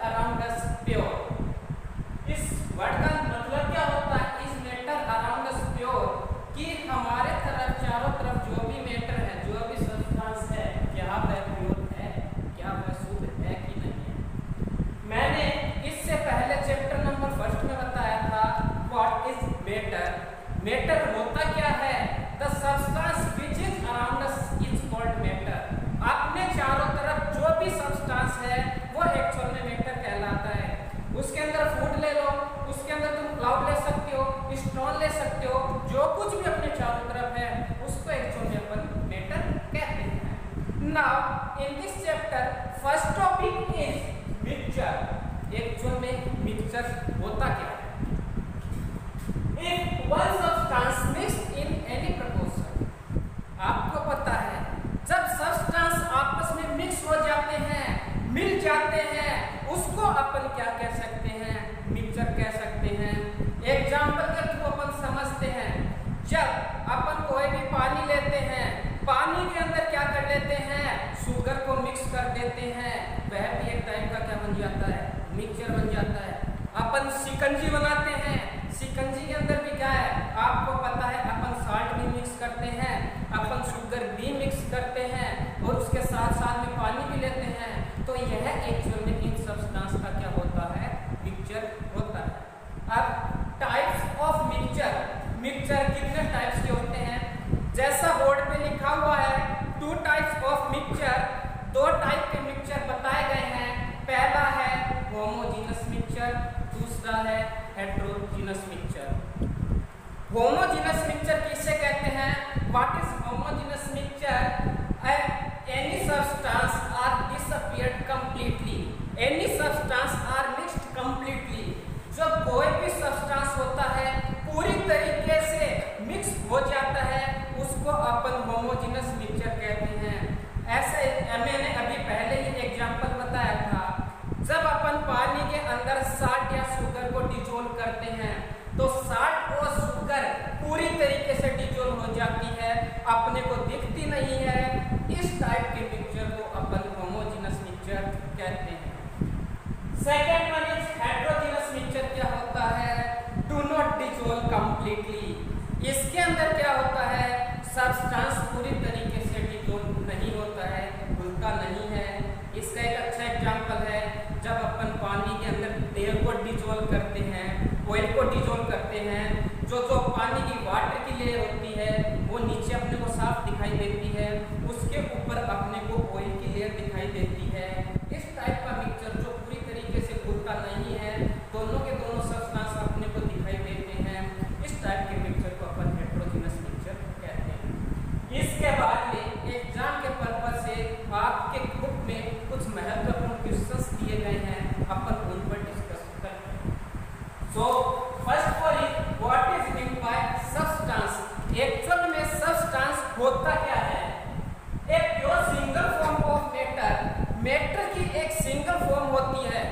Around us pure. इस word का मतलब क्या होता है? Is matter around us pure, कि हमारे तरफ चारों तरफ जो भी मैटर है, जो भी सब्सटेंस है, क्या वह प्योर है, क्या वह शुद्ध है कि नहीं है। मैंने इससे पहले चैप्टर नंबर 1 में बताया था व्हाट इज मैटर। मैटर होता क्या है? The substance which is around us is called matter. अपने चारों तरफ जो भी सब्सटेंस है वो एक्चुअल में मैटर कहलाता है। उसके अंदर फूड ले लो, उसके अंदर तुम क्लाउड ले सकते हो, स्टोन ले सकते हो, जो कुछ भी अपने चारों तरफ है उसको एक्चुअल में अपन मैटर कहते हैं। Now in this chapter first topic is mixture. Actual में मिक्सचर होता क्या है? If one substance mixed in any proportion, आपको पता है जब सब्सटेंस आपस में मिक्स हो जाते हैं, मिल जाते हैं, उसको अपन क्या कह सकते हैं? मिक्सचर कह सकते हैं। एग्जाम्पल के थ्रू अपन समझते हैं। जब अपन कोई भी पानी लेते हैं, पानी के अंदर क्या कर लेते हैं? शुगर को मिक्स कर देते हैं, वह भी एक टाइप का क्या बन जाता है? मिक्सचर बन जाता है। अपन शिकंजी बनाते हैं, शिकंजी के अंदर भी क्या है? आपको पता है अपन साल्ट भी मिक्स करते हैं, अपन शुगर भी मिक्स करते हैं और उसके साथ साथ में पानी भी लेते हैं। तो यह एक्चुअल में इन सब्सटेंस का क्या होता है? मिक्सचर होता है। अब टाइप्स ऑफ मिक्सचर। मिक्सचर कितने टाइप्स के होते हैं? जैसा बोर्ड पे लिखा हुआ है 2 टाइप्स ऑफ मिक्सचर, 2 टाइप के मिक्सचर बताए गए हैं। पहला है होमोजेनस मिक्सचर, दूसरा है हेटेरोजेनस मिक्सचर। होमोजेनस मिक्सचर किसे कहते हैं? What is homogeneous mixture? Any substance are disappeared completely, any substance are mixed completely. जब कोई भी सब्सटेंस होता है पूरी तरीके से मिक्स हो जाता है, उसको अपन होमोजेनस मिक्सचर कहते हैं। ऐसे मैंने अभी पहले ही एग्जांपल बताया था। जब अपन पानी के अंदर साल्ट या शुगर को डिजोल्व करते हैं तो साल्ट और शुगर पूरी तरीके से डिजोल्व हो जाती है, अपने को दिखती नहीं है। इस टाइप के मिक्सचर को अपन होमोजेनस मिक्सचर कहते हैं। Second one is heterogeneous mixture. क्या होता है? Do not dissolve completely. इसके अंदर क्या होता है? सब्सटेंस पूरी तरीके से डिजोल्व नहीं होता है, घुलता नहीं है। इसका एक अच्छा एग्जांपल है, जब अपन पानी के अंदर तेल को डिजोल्व करते हैं, ऑयल को डिजोल्व करते हैं, जो पानी की वाटर की लेयर होती है वो नीचे अपने को साफ दिखाई देती है, उसके ऊपर अपने को ऑयल की लेयर दिखाई देती है। इस टाइप का मिक्सचर जो पूरी तरीके से घुलता नहीं है, दोनों के दोनों सब्सटेंस अपने को दिखाई देते हैं, इस टाइप के मिक्सचर को अपन हेटेरोजेनस मिक्सचर कहते हैं। इसके बाद में एग्जाम के पर्पज से आपके बुक में कुछ महत्वपूर्ण क्वेश्चंस दिए गए हैं, अपन उन पर डिस्कस करते हैं। So first one is what is mean by substance. Actual में सब्सटेंस होता क्या है? एक pure single form of matter. Matter की एक सिंगल फॉर्म होती है।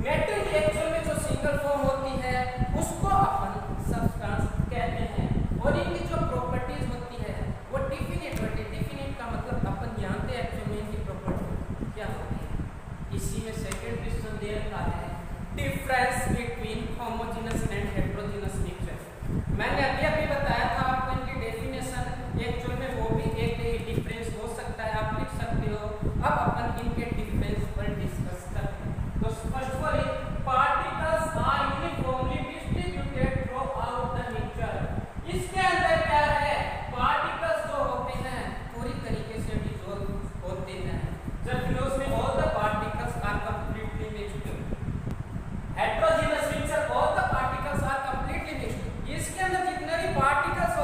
मैटर की एक्चुअल में जो सिंगल फॉर्म होती है उसको अपन सब्सटेंस कहते हैं, और इनकी जो प्रॉपर्टीज होती है वो डिफिनिट होती है। डिफिनिट का मतलब अपन जानते हैं एक्चुअल में इनकी प्रॉपर्टी क्या होती है। इसी में सेकंड क्वेश्चन दे रखा है difference between homogeneous and heterogeneous mixture. मैंने अभी बताया था आपको इनकी डेफिनेशन। एक्चुअल में वो भी एक डिफरेंस हो सकता है, आप लिख सकते हो। अब अपन इनके डिफरेंस पर डिस्कस करते हैं। तो first one is particles are uniformly distributed throughout the mixture. इसके अंदर क्या है? पार्टिकल्स जो होते हैं पूरी तरीके से डिसॉल्व होते हैं, जबकि उसमें all the particles are completely mixed. Heterogeneous mixture all the particles are completely mixed. इसके अंदर जितने भी पार्टिकल्स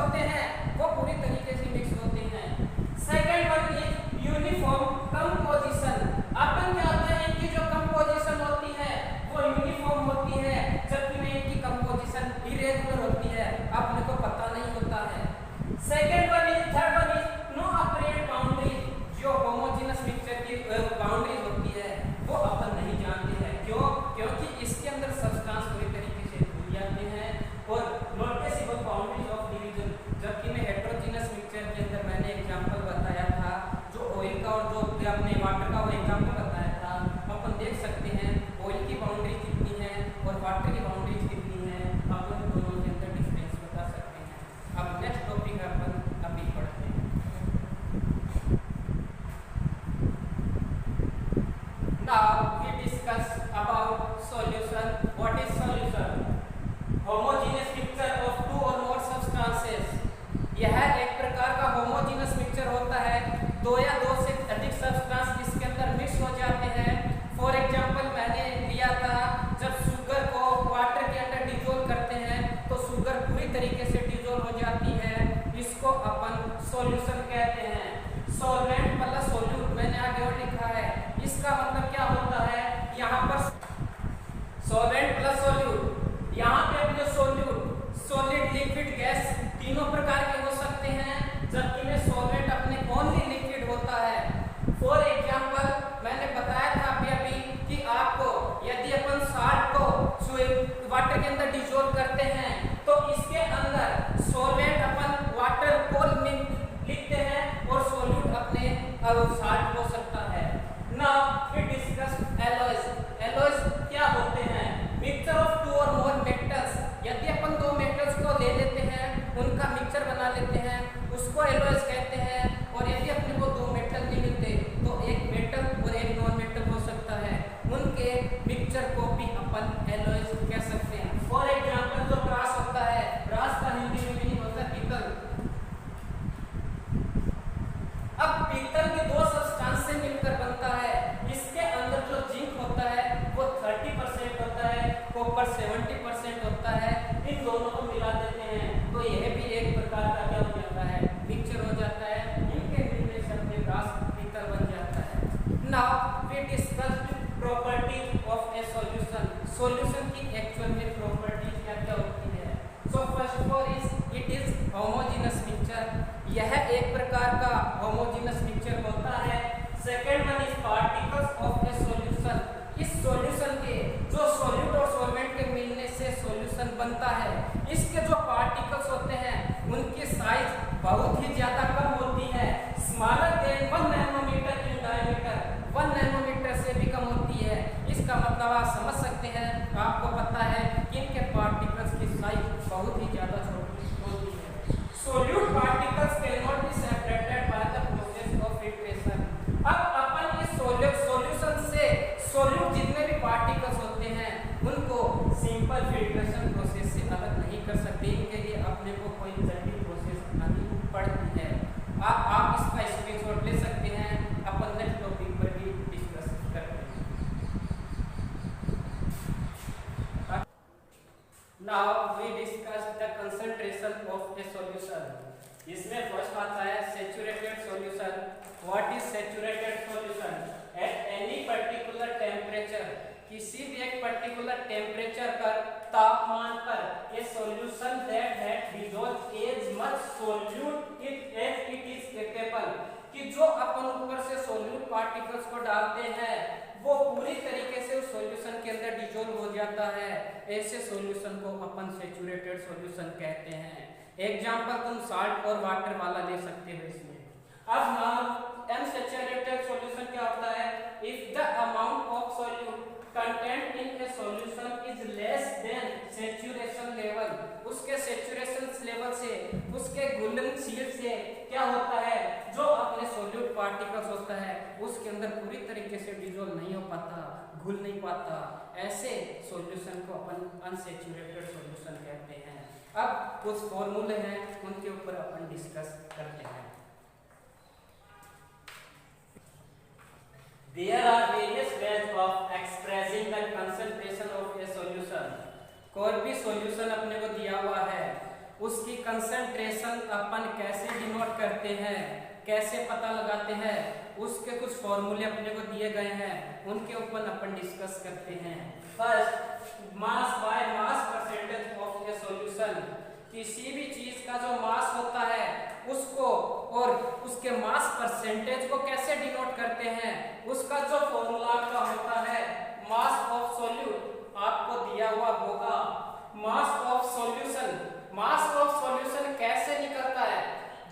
के मिक्सचर को भी अपन एलॉयज कह सकते हैं। फॉर एग्जांपल जो ब्रास होता है, ब्रास का हिंदी में मीनिंग होता है पीतल। अब पीतल के दो सब्सटेंस से मिलकर बनता है। इसके अंदर जो जिंक होता है वो 30% होता है, कॉपर 70% होता है। इन दोनों को मिला देते हैं तो यह भी एक प्रकार का क्या हो जाता है, मिक्सचर हो जाता है। इनके मिलने से अपने ब्रास पीतल बन जाता है। Now we discussed properties of a solution. Solution की एक्चुअल में प्रॉपर्टीज क्या क्या होती है। So first of all it is homogeneous mixture. यह एक प्रकार का होमोजेनस मिक्सचर होता है। Second one is particles of a solution. इस सॉल्यूशन के जो सॉल्यूट और सॉल्वेंट के मिलने से सॉल्यूशन बनता है, इसके जो पार्टिकल्स होते हैं उनकी साइज बहुत ही ज्यादा कम होती है, smaller than 1 nanometre in diameter. 1 nanometre से भी कम होती है। इसका मतलब आप समझ सकते हैं, आपको पता है कि इनके पार्टिकल्स की साइज बहुत ही ज्यादा छोटी होती है। Solute particles can not be separated by the process of filtration. अब अपन इस सॉल्यूशन से सोल्यूट जितने भी पार्टिकल्स होते हैं उनको सिंपल फिल्ट्रेशन प्रोसेस से अलग नहीं कर सकते। इनके लिए अपने को कोई जटिल प्रोसेस अपनानी पड़ती है। आप इसका स्क्रीनशॉट ले सकते हैं, अपन नेक्स्ट टॉपिक पर भी डिस्कस करते हैं। Now we discuss the concentration of a solution. इसमें फर्स्ट आता है saturated solution. What is saturated solution? At any particular temperature, किसी भी एक पर्टिकुलर टेम्परेचर पर, तापमान पर, a solution that had dissolved as much solute as it is capable, कि जो अपन ऊपर से सॉल्यूट पार्टिकल्स को डालते हैं वो पूरी तरीके से उस सॉल्यूशन के अंदर डिसॉल्व हो जाता है। ऐसे सॉल्यूशन को अपन सैचुरेटेड सॉल्यूशन कहते हैं। एग्जांपल तुम साल्ट और वाटर वाला ले सकते हो इसमें। अब नाउ अनसैचुरेटेड सॉल्यूशन क्या होता है? If the amount of solute content in A solution is less than saturation level, उसके सैचुरेशन लेवल से, उसके घुलनशील से क्या होता है, जो अपने सॉल्यूट पार्टिकल्स होता है उसके अंदर पूरी तरीके से डिसॉल्व नहीं हो पाता, घुल नहीं पाता, ऐसे सॉल्यूशन को अपन अनसैचुरेटेड सॉल्यूशन कहते हैं। अब कुछ फॉर्मूले हैं उनके ऊपर अपन डिस्कस करते हैं। There are various ways of expressing the concentration of a solution. कोई भी सॉल्यूशन अपने को दिया हुआ है, उसकी कंसंट्रेशन अपन कैसे डिनोट करते हैं, कैसे पता लगाते हैं, उसके कुछ फॉर्मूले अपने को दिए गए हैं, उनके ऊपर अपन डिस्कस करते हैं। First, mass by mass percentage of a solution. किसी भी चीज का जो मास होता है उसको और उसके मास परसेंटेज को कैसे डिनोट करते हैं, उसका जो फॉर्मूला का होता है मास ऑफ सॉल्यूट आपको दिया हुआ होगा। मास of solution, mass of solution कैसे निकलता है?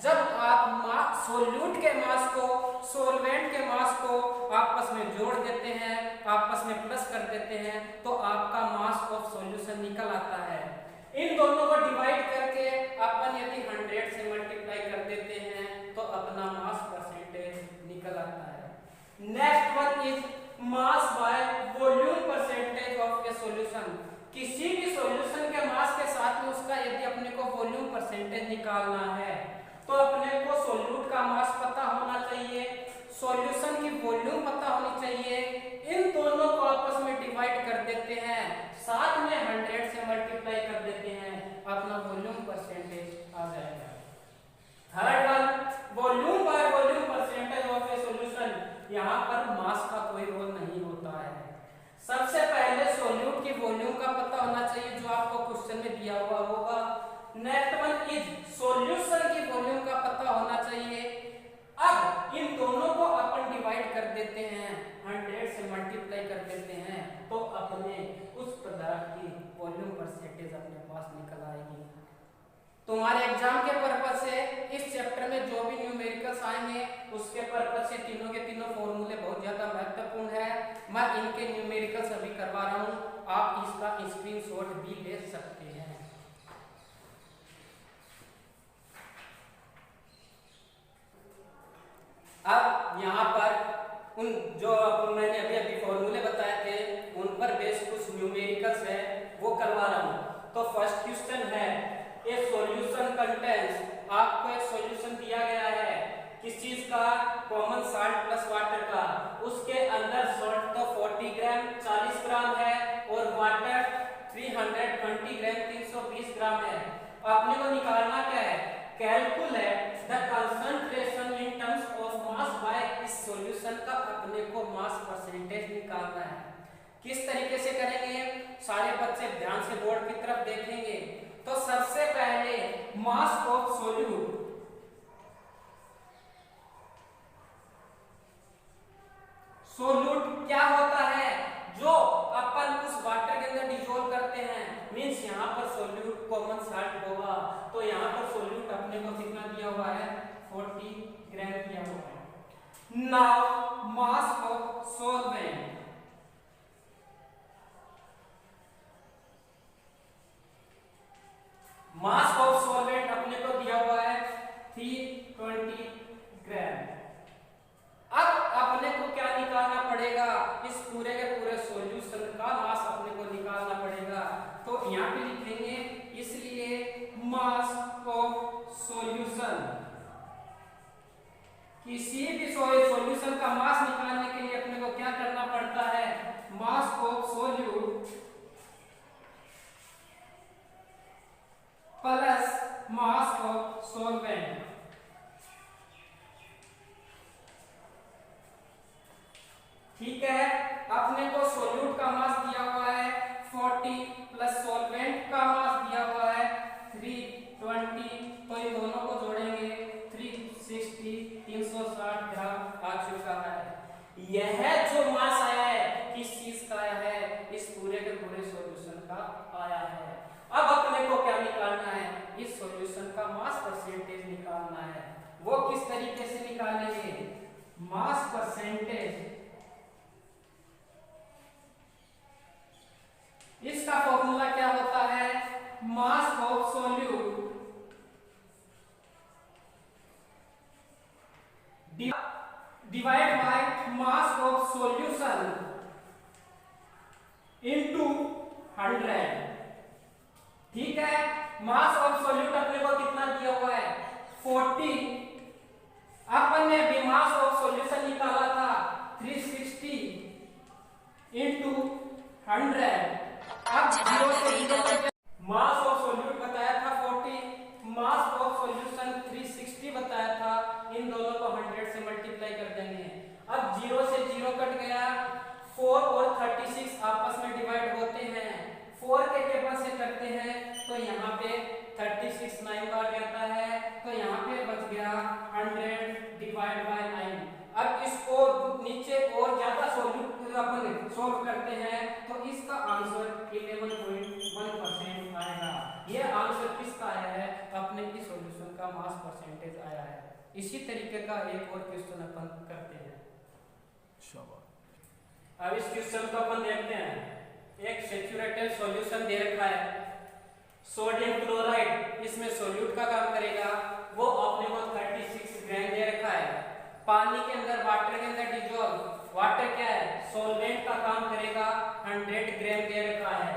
जब आप सॉल्यूट के मास को सॉल्वेंट के मास को आपस में जोड़ देते हैं, आपस में प्लस कर देते हैं, तो आपका मास ऑफ सॉल्यूशन निकल आता है। इन दोनों को डिवाइड करके अपन यदि 100 से मल्टीप्लाई कर देते हैं तो अपना मास परसेंटेज निकल आता है। Next one is mass by volume percentage of a solution. किसी भी सॉल्यूशन के मास के साथ में उसका यदि अपने को वॉल्यूम परसेंटेज निकालना है तो अपने को सॉल्यूट का मास पता होना चाहिए, सॉल्यूशन की वॉल्यूम पता होनी चाहिए। इन दोनों को आपस में डिवाइड कर देते हैं, साथ में 100 से मल्टीप्लाई कर देते हैं, अपना वॉल्यूम परसेंटेज आ जाएगा। Third one, volume by volume percentage of a solution. यहाँ पर मास का कोई रोल नहीं होता है। सबसे पहले सॉल्यूट की वॉल्यूम का पता होना चाहिए जो आपको क्वेश्चन में दिया हुआ होगा। नेक्स्ट वन इज सॉल्यूशन की वॉल्यूम का पता होना चाहिए। अब इन दोनों को अपन डिवाइड कर देते हैं, 100 से मल्टीप्लाई कर देते हैं, तो अपने उस पदार्थ की वॉल्यूम परसेंटेज अपने पास निकल आएगी। तुम्हारे एग्जाम के पर्पस से इस चैप्टर में जो भी न्यूमेरिकल्स आएंगे उसके पर्पस से तीनों के तीनों फॉर्मूले बहुत ज्यादा महत्वपूर्ण है। मैं इनके न्यूमेरिकल्स अभी करवा रहा हूँ, आप इसका स्क्रीनशॉट भी ले सकते हैं। अब यहाँ पर उन जो मैंने अभी फॉर्मूले बताए थे न्यूमेरिकल्स है वो करवा रहा हूँ। तो फर्स्ट क्वेश्चन है, ए सॉल्यूशन कंटेन्स, आपको एक सॉल्यूशन दिया गया है किस चीज का, कॉमन साल्ट प्लस वाटर का। उसके अंदर सॉल्ट तो 40 ग्राम 40 ग्राम है और वाटर 320 ग्राम 320 ग्राम है। आपने को निकालना क्या है, calculate the concentration in terms of mass by इस सॉल्यूशन का अपने को मास परसेंटेज निकालना है। किस तरीके से करेंगे, सारे बच्चे ध्यान से बोर्ड की तरफ देखेंगे। तो सबसे पहले मास ऑफ सॉल्यूट, सोल्यूट क्या होता है, जो अपन उस वाटर के अंदर डिसॉल्व करते हैं, मींस यहाँ पर सोल्यूट कॉमन साल्ट होगा। तो यहाँ पर सोल्यूट अपने को कितना दिया हुआ है, 40 ग्राम दिया हुआ है। Now mass of solvent, mass of solvent अपने को दिया हुआ है 320 ग्राम। अब अपने को क्या निकालना पड़ेगा, इस पूरे के पूरे सॉल्यूशन का मास अपने को निकालना पड़ेगा। तो यहाँ पे लिखेंगे, इसलिए मास ऑफ सॉल्यूशन, किसी भी सॉल्यूशन का मास निकालने के लिए अपने को क्या करना पड़ता है, मास of solute plus mass of solvent. ठीक है, अपने को सोल्यूट का मास दिया हुआ है 40 प्लस सॉल्वेंट का मास दिया हुआ है 320, तो इन दोनों को जोड़ेंगे 360 360 ग्राम आ चुका है। यह जो मास आया है किस चीज का आया है, इस पूरे के पूरे सॉल्यूशन का आया है। अब अपने को क्या निकालना है, इस सॉल्यूशन का मास परसेंटेज निकालना है। वो किस तरीके से निकालेंगे, मास परसेंटेज, इसका फॉर्मूला क्या होता है, मास of solute divide by mass of solution into 100। ठीक है, मास ऑफ सॉल्यूट अपने को कितना दिया हुआ है 40, अपन ने भी मास ऑफ सॉल्यूशन निकाला था 360 इनटू 100। अब 0 से 0 मास ऑफ सॉल्यूट बताया था 40, मास ऑफ सॉल्यूशन 360 बताया था, इन दोनों को 100 से मल्टीप्लाई कर देंगे। अब 0 से 0 कट गया, 4 और 36 आपस में डिवाइड होते हैं, 4 के टेबल से करते हैं तो यहाँ पे 36 9 बार रहता है, तो यहाँ पे बच गया 100 डिवाइड बाय 9। अब इसको नीचे और ज्यादा सॉल्यूट अपन सॉल्व करते हैं तो इसका आंसर 11.1% आएगा। ये आंसर किसका आया है, अपने की सॉल्यूशन का मास परसेंटेज आया है। इसी तरीके का एक और क्वेश्चन अपन करते हैं। अब इस क्वेश्चन को अपन देखते हैं, एक सैचुरेटेड सॉल्यूशन दे रखा है, सोडियम क्लोराइड इसमें सॉल्यूट का काम करेगा, वो अपने को 36 ग्राम दे रखा है। पानी के अंदर वाटर के अंदर डिसॉल्व, वाटर क्या है सॉल्वेंट का काम करेगा, 100 ग्राम दे रखा है।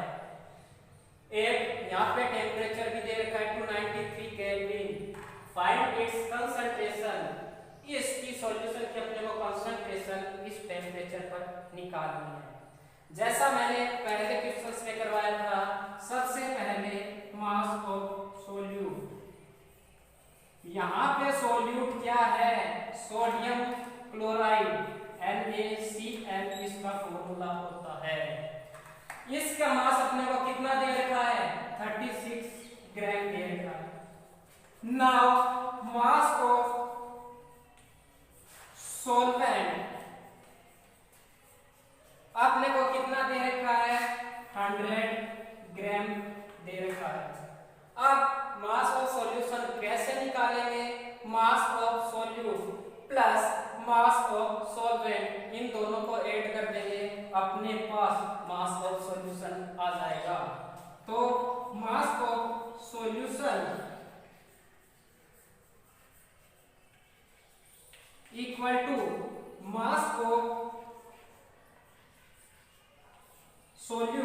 एक यहाँ पे टेम्परेचर भी दे रखा है 293 केल्विन। फाइंड इट्स कंसंट्रेशन, इसकी सॉल्यूशन की अपने को कंसंट्रेशन इस टेम्परेचर पर निकालनी है। जैसा मैंने पहले क्वेश्चंस में करवाया था, सबसे पहले मास ऑफ सोल्यूट, यहाँ पे सोल्यूट क्या है, सोडियम क्लोराइड NaCl इसका फॉर्मूला होता है। इसका मास अपने को कितना दे रखा है 36 ग्राम दे रखा है। नाउ मास ऑफ सॉल्वेंट अपने को कितना दे रखा है 100 ग्राम दे रखा है। अब मास ऑफ सॉल्यूशन कैसे निकालेंगे, mass of solute plus mass of solvent, इन दोनों को ऐड कर देंगे, अपने पास मास ऑफ सॉल्यूशन आ जाएगा। तो mass of solution equal to mass of solute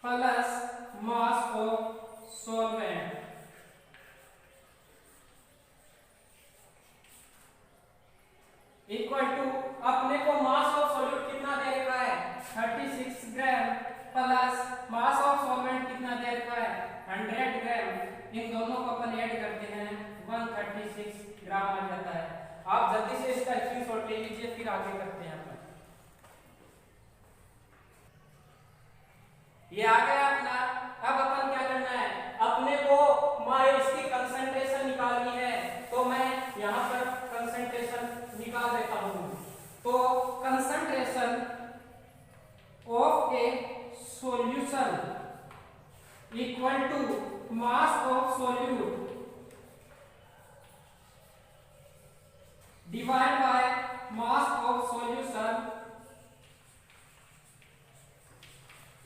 plus mass of solvent equal to, अपने को मास ऑफ सॉल्यूट कितना दे रखा है 36 gram plus mass of solvent कितना दे रखा है 100 ग्राम। इन दोनों को अपन ऐड करते हैं 136 ग्राम आ जाता है। आप जल्दी से इसका स्क्रीनशॉट ले लीजिए, फिर आगे करते हैं अपन। ये आ गया अपना। अब अपन क्या करना है, अपने को इसकी कंसंट्रेशन निकालनी है, तो मैं यहाँ पर कंसंट्रेशन निकाल देता हूं। तो concentration of a solution equal to mass of solute divide by mass of solution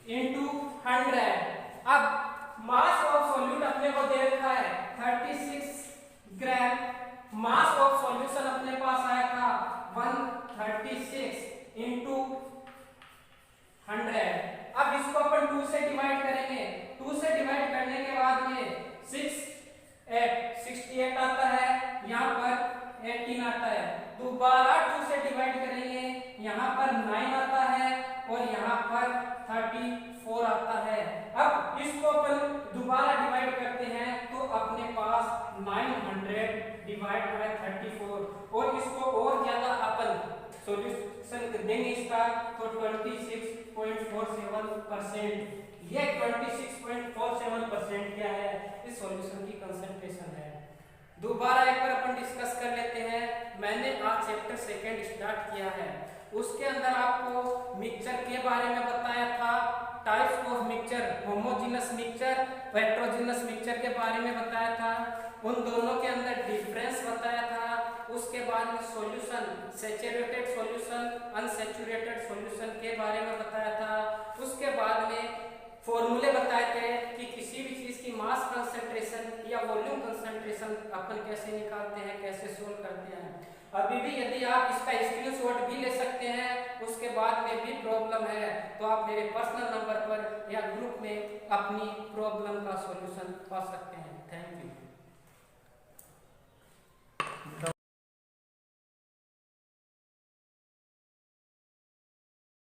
into 100। अब मास ऑफ सॉल्यूट अपने को दे रखा है 36 ग्राम, मास ऑफ सॉल्यूशन अपने पास आया था 136 इंटू 100। अब इसको अपन 2 से डिवाइड करेंगे। 2 से डिवाइड करने के बाद में 68 आता है, यहाँ पर 18 आता है। दोबारा 2 से डिवाइड करेंगे, यहाँ पर 9 आता है और यहाँ पर 34 आता है। अब इसको अपन दोबारा डिवाइड करते हैं तो अपने पास 900 डिवाइड बाय 34, और इसको और ज्यादा अपन सॉल्यूशन देंगे इसका तो 26.47%। ये 26.47% क्या है, इस सॉल्यूशन की कंसंट्रेशन है। दोबारा एक बार अपन डिस्कस कर लेते हैं। मैंने आज चैप्टर 2 स्टार्ट किया है, उसके अंदर आपको मिक्सचर के बारे में बताया था, types of mixture, homogeneous mixture, heterogeneous mixture के बारे में बताया था, उन दोनों के अंदर डिफरेंस बताया था। उसके बाद में solution, saturated solution, unsaturated solution के बारे में बताया था। उसके बाद में फॉर्मूले बताए थे कि किसी भी चीज की मास कंसंट्रेशन या वॉल्यूम कंसंट्रेशन अपन कैसे निकालते हैं, कैसे सोल्व करते हैं। अभी भी यदि आप इसका स्क्रीनशॉट भी ले सकते हैं, उसके बाद में भी प्रॉब्लम है तो आप मेरे पर्सनल नंबर पर या ग्रुप में अपनी प्रॉब्लम का सॉल्यूशन पा सकते हैं। Thank you.